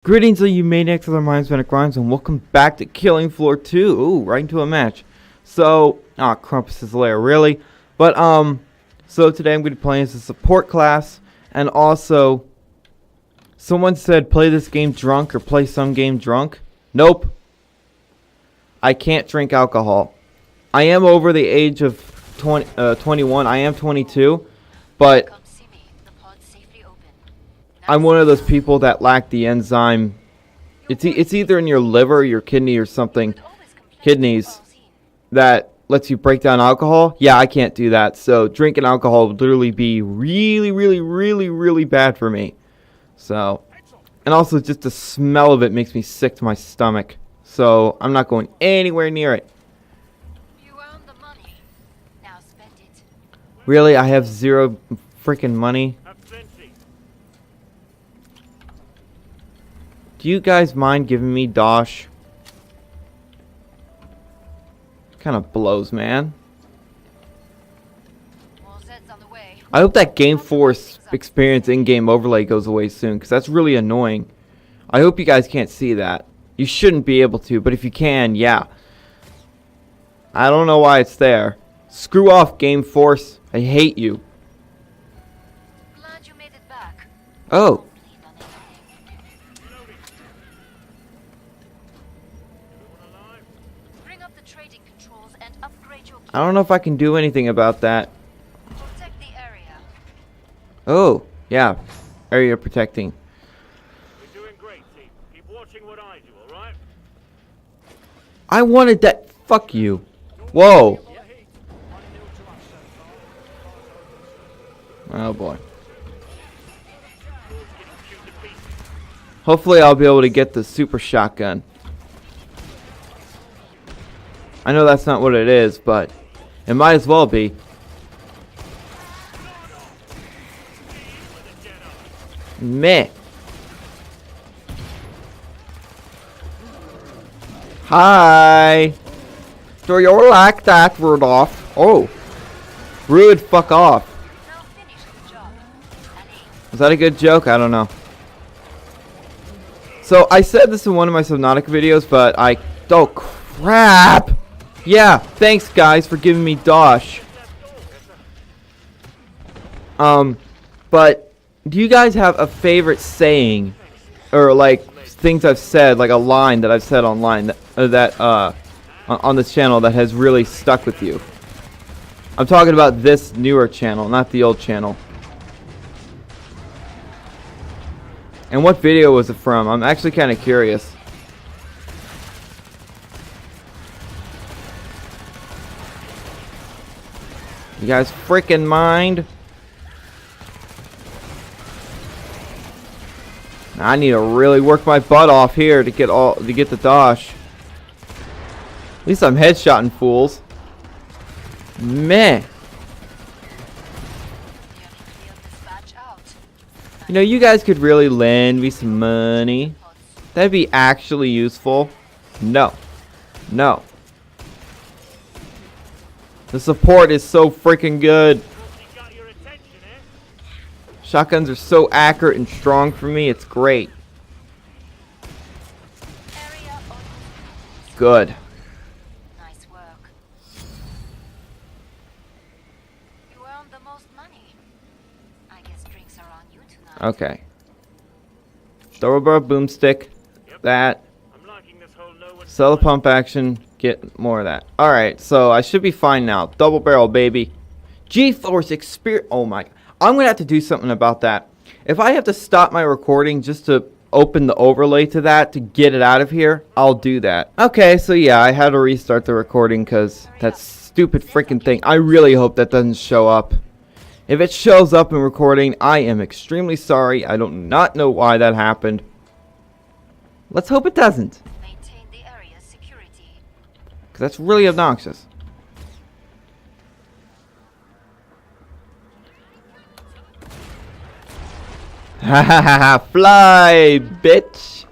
Greetings, all you maniacs of their minds, Manic Rhymes, and welcome back to Killing Floor 2. Ooh, right into a match. So, Krampus's lair, really? But, so today I'm going to be playing as a support class, and also, someone said play this game drunk or play some game drunk. Nope. I can't drink alcohol. I am over the age of 21. I am 22, but I'm one of those people that lack the enzyme. It's either in your liver, your kidney, or something. Kidneys that lets you break down alcohol. Yeah, I can't do that. So drinking alcohol would literally be really bad for me. So, and also just the smell of it makes me sick to my stomach. So I'm not going anywhere near it. You earned the money. Now spend it. Really, I have zero freaking money. Do you guys mind giving me dosh? Kind of blows, man. More Zeds on the way. I hope that Game Force experience in-game overlay goes away soon, because that's really annoying. I hope you guys can't see that. You shouldn't be able to, but if you can, yeah. I don't know why it's there. Screw off, Game Force. I hate you. Glad you made it back. Oh. Bring up the trading controls and upgrade your I don't know if I can do anything about that. protect the area. Oh, yeah. Area protecting. You're doing great, team. Keep watching what I do, alright? I wanted that. Fuck you. Whoa. Oh boy. Hopefully I'll be able to get the super shotgun. I know that's not what it is, but it might as well be. Meh. Hi. Do you like that, Rudolph? Oh. Rude, fuck off. Now finish the job. Was that a good joke? I don't know. So, I said this in one of my Subnautica videos, but oh, crap! Yeah, thanks, guys, for giving me dosh. But, do you guys have a favorite saying? Or, like, things I've said, like a line that I've said online on this channel that has really stuck with you? I'm talking about this newer channel, not the old channel. And what video was it from? I'm actually kind of curious. You guys freaking mind? I need to really work my butt off here to get the dosh. At least I'm headshotting fools. Meh. You know, you guys could really lend me some money. That'd be actually useful. No. No. The support is so freaking good. Shotguns are so accurate and strong for me. It's great. Good. Nice work. You earned the most money. I guess drinks are on you tonight. Okay. Thoroughbred boomstick. That. I'm liking this whole no one Sell the pump action. Get more of that. Alright, so I should be fine now. Double barrel, baby. G-Force experience. Oh my. I'm going to have to do something about that. If I have to stop my recording just to open the overlay to that to get it out of here, I'll do that. Okay, so yeah, I had to restart the recording because that stupid freaking thing. I really hope that doesn't show up. If it shows up in recording, I am extremely sorry. I do not know why that happened. Let's hope it doesn't. Maintain the area's security. Because that's really obnoxious. Ha ha ha ha, fly, bitch.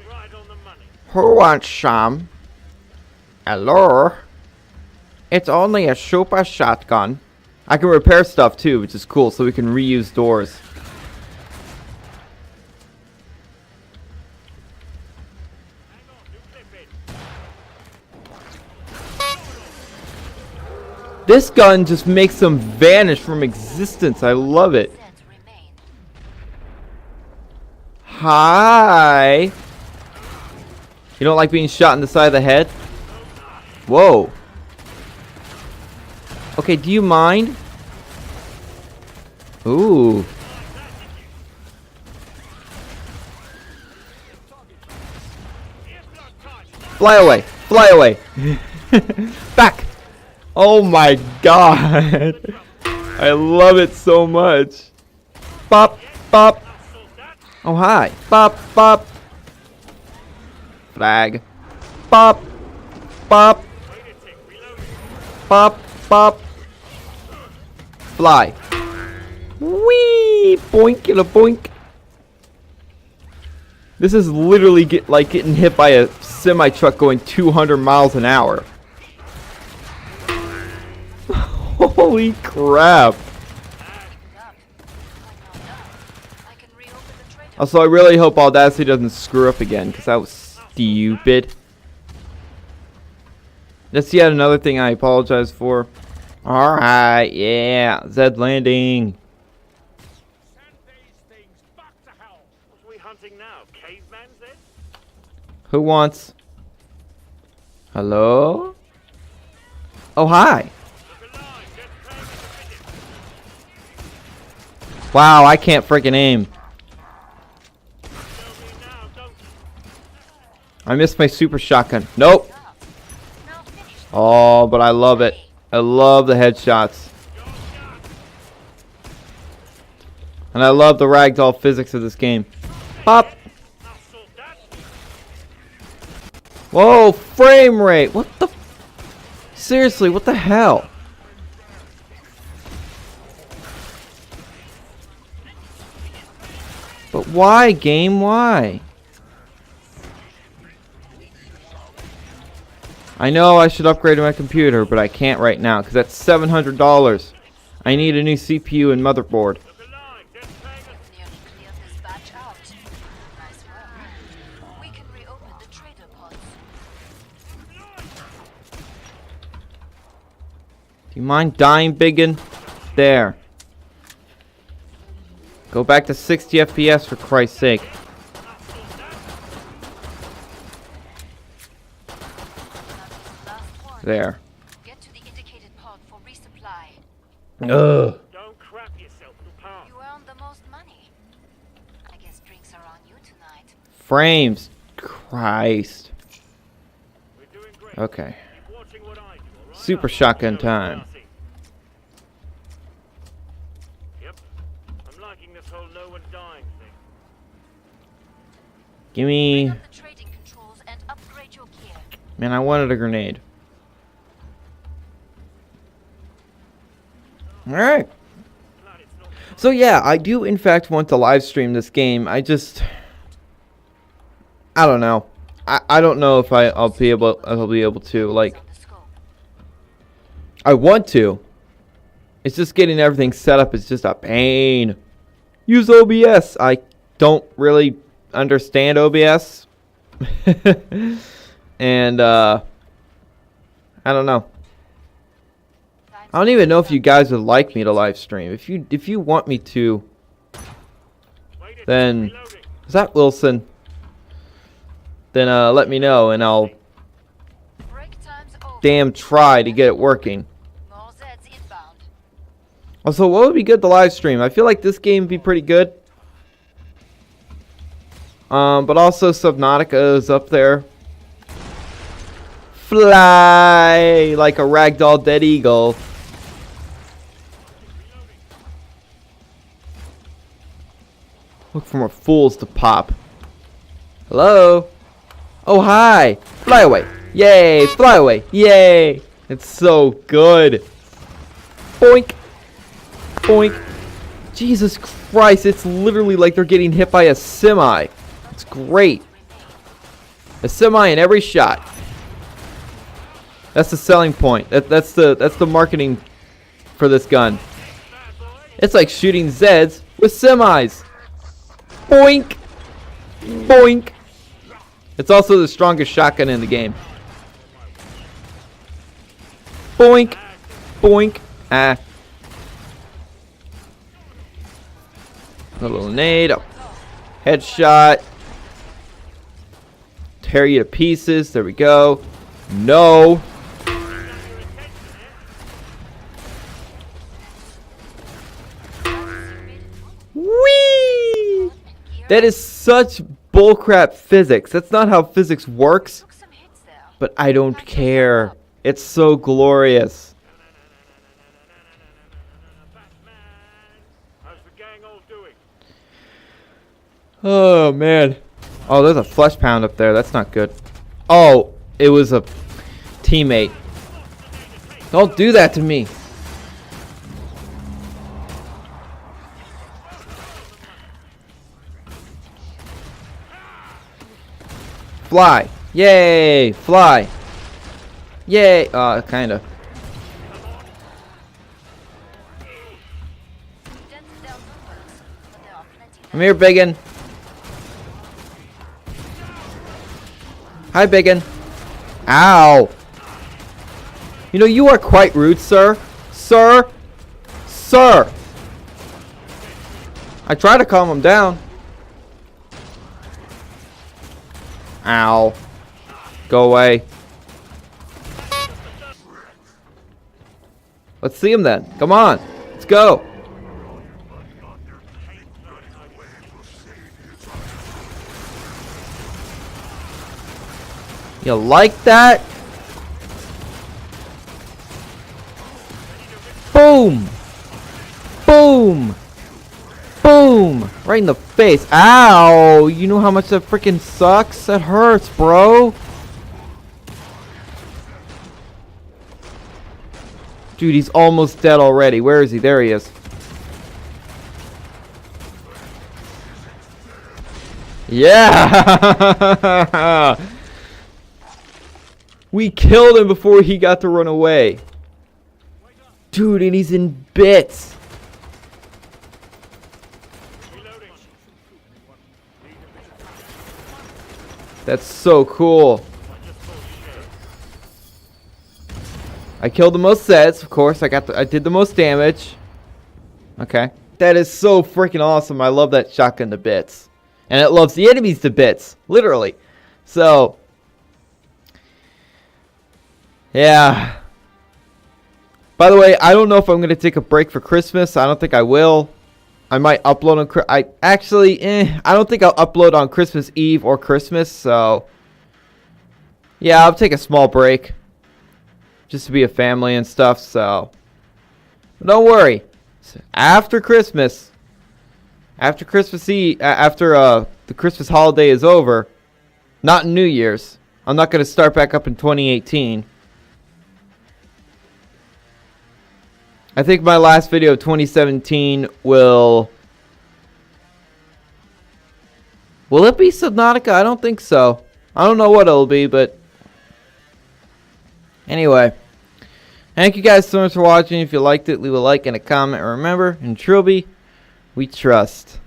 right on the money. Who wants some? Hello? It's only a super shotgun. I can repair stuff too, which is cool, so we can reuse doors. This gun just makes them vanish from existence. I love it. Zeds remain. Hi. You don't like being shot in the side of the head? Whoa. Okay, do you mind? Ooh. Fly away. Fly away. Back. Oh my god. I love it so much. Bop, bop. Oh, hi. Bop, bop. Flag. Bop, bop. Bop, bop. Fly. Whee! Boink and a boink. This is literally like getting hit by a semi-truck going 200 miles an hour. Holy crap. Also, I really hope Audacity doesn't screw up again, because that was stupid. That's yet another thing I apologize for. Alright, yeah. Zed landing. Send these things back to hell. What are we hunting now? Caveman, Zed? Who wants? Hello? Oh, hi. Look alive. Get paying at the minute. Wow, I can't freaking aim. Tell me now, don't I missed my super shotgun. Nope. Now finish. Oh, but I love it. I love the headshots. And I love the ragdoll physics of this game. Pop. now sort that. Whoa, frame rate. What the? Seriously, what the hell? But why, game? Why? I know I should upgrade my computer, but I can't right now because that's $700. I need a new CPU and motherboard. Look alive. Get paying at Nearly cleared this batch out. Nice work. We can reopen the trader pods. Do you mind dying, biggin? There. Go back to 60 FPS for Christ's sake. Last one. There. Get to the indicated pod for resupply. Ugh. Don't crap yourself, pal. You earned the most money. I guess drinks are on you tonight. Frames. Christ. We're doing great. Okay. Keep watching what I do, all right? Super shotgun time. Yep. I'm liking this whole no one dying thing. Give me... Bring up the trading controls and upgrade your gear. Man, I wanted a grenade. Alright. Glad it's not So yeah, I do in fact want to live stream this game. I don't know. I don't know if I'll be able to, like, On the scope. I want to. It's just getting everything set up is just a pain. Use OBS. I don't really understand OBS. And I don't know. I don't even know if you guys would like me to live stream. If you want me to, Wait it, then reloading. is that Wilson? Then let me know and I'll Break time's over. damn try to get it working. More Zeds inbound. Also, what would be good to live stream? I feel like this game would be pretty good. But also Subnautica is up there. Fly like a ragdoll dead eagle. Look for more fools to pop. Hello? Oh, hi. Fly away. Yay. Fly away. Yay. It's so good. Boink. Boink. Jesus Christ. It's literally like they're getting hit by a semi. It's great. A semi in every shot. That's the selling point. That's the marketing for this gun. It's like shooting Zeds with semis. Boink. Boink. It's also the strongest shotgun in the game. Boink. Boink. Ah. A little nade. Headshot. Tear you to pieces. There we go. No. Whee! That is such bullcrap physics. That's not how physics works. Took some hits there. But I don't care. It's so glorious. Batman! How's the gang all doing? Oh, man. Oh, there's a flesh pound up there. That's not good. Oh, it was a teammate. Don't do that to me. Fly. Yay. Fly. Yay. Kinda. Dented down numbers, but there are plenty Come here, biggin. Hi, biggin. Ow. You know, you are quite rude, sir. Sir. Sir. I try to calm him down. Ow. Go away. Let's see him then. Come on. Let's go. You like that? Boom. Boom. Boom. Right in the face. Ow. You know how much that freaking sucks? That hurts, bro. Dude, he's almost dead already. Where is he? There he is. Yeah. We killed him before he got to run away. Dude, and he's in bits. That's so cool. I killed the most sets, of course. I did the most damage. Okay. That is so freaking awesome. I love that shotgun to bits. And it loves the enemies to bits. Literally. So. Yeah. By the way, I don't know if I'm going to take a break for Christmas. I don't think I will. I might upload on... I don't think I'll upload on Christmas Eve or Christmas. So. Yeah, I'll take a small break. Just to be a family and stuff, so. But don't worry. After Christmas. After Christmas Eve. After the Christmas holiday is over. Not New Year's. I'm not going to start back up in 2018. I think my last video of 2017 will... Will it be Subnautica? I don't think so. I don't know what it'll be, but... Anyway. Thank you guys so much for watching. If you liked it, leave a like and a comment. And remember, in Trilby, we trust.